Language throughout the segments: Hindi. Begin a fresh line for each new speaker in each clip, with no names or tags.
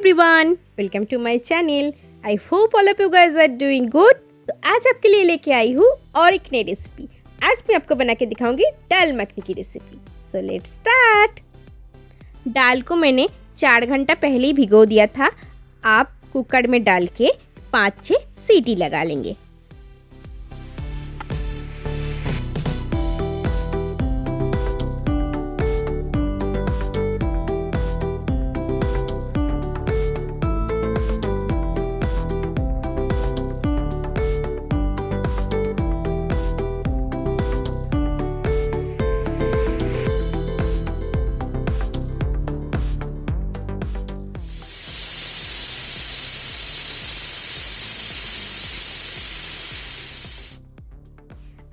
Everyone, welcome to my channel. I hope all of you guys are doing good. तो आज आपके लिए लेके आई हूँ और एक नई रेसिपी। आज मैं आपको बना के दिखाऊंगी दाल मखनी की रेसिपी। So let's start. दाल को मैंने 4 घंटा पहले ही भिगो दिया था। आप कुकर में डाल के 5-6 सीटी लगा लेंगे।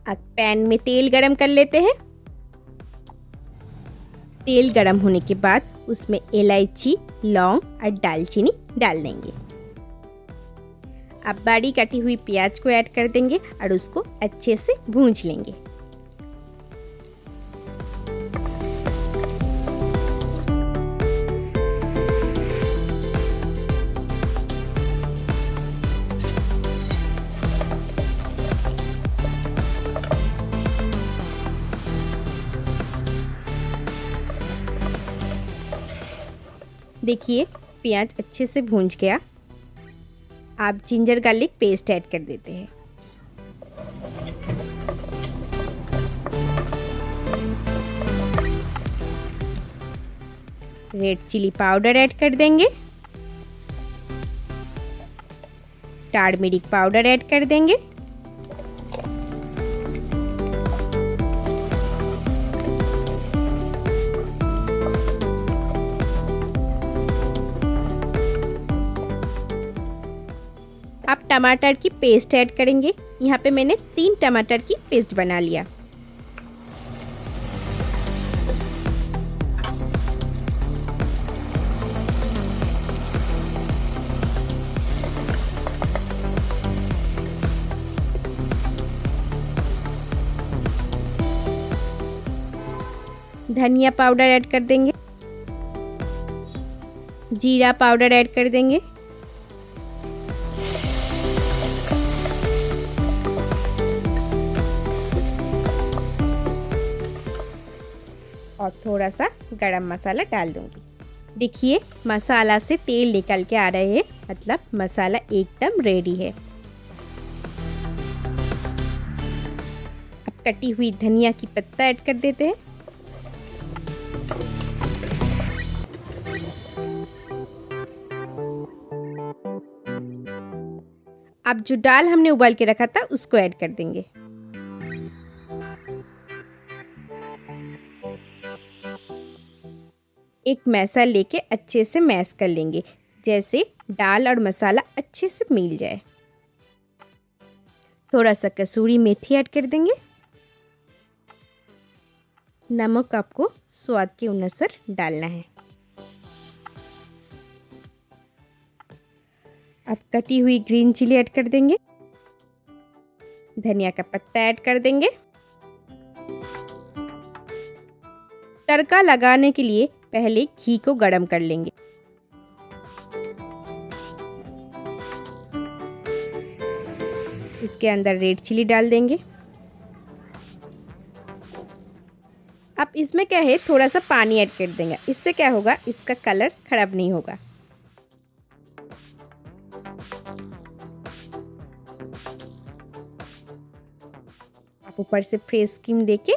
अब पैन में तेल गरम कर लेते हैं। तेल गरम होने के बाद उसमें इलायची, लौंग और दालचीनी डाल देंगे। अब बारीक कटी हुई प्याज को ऐड कर देंगे और उसको अच्छे से भूंज लेंगे। देखिए प्याज अच्छे से भूंज गया। आप जिंजर गार्लिक पेस्ट ऐड कर देते हैं। रेड चिली पाउडर ऐड कर देंगे। टर्मरिक पाउडर ऐड कर देंगे। आप टमाटर की पेस्ट ऐड करेंगे। यहाँ पे मैंने 3 टमाटर की पेस्ट बना लिया। धनिया पाउडर ऐड कर देंगे। जीरा पाउडर ऐड कर देंगे। और थोड़ा सा गरम मसाला डाल दूंगी। देखिए मसाला से तेल निकल के आ रहे हैं, मतलब मसाला एकदम रेडी है। अब कटी हुई धनिया की पत्ता ऐड कर देते हैं। अब जो दाल हमने उबाल के रखा था उसको ऐड कर देंगे। एक मैशर लेके अच्छे से मैश कर लेंगे, जैसे दाल और मसाला अच्छे से मिल जाए। थोड़ा सा कसूरी मेथी ऐड कर देंगे। नमक आपको स्वाद के अनुसार डालना है। अब कटी हुई ग्रीन चिली ऐड कर देंगे। धनिया का पत्ता ऐड कर देंगे। तड़का लगाने के लिए पहले घी को गरम कर लेंगे। उसके अंदर रेड चिली डाल देंगे। अब इसमें क्या है, थोड़ा सा पानी ऐड कर देंगे। इससे क्या होगा, इसका कलर खराब नहीं होगा। आप ऊपर से फ्रेश क्रीम देके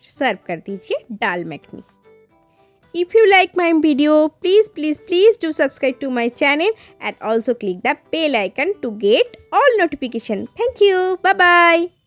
सर्व कर दीजिए दाल makhani. If you like my video, please do subscribe to my channel and also click the bell icon to get all notification. Thank you. Bye bye.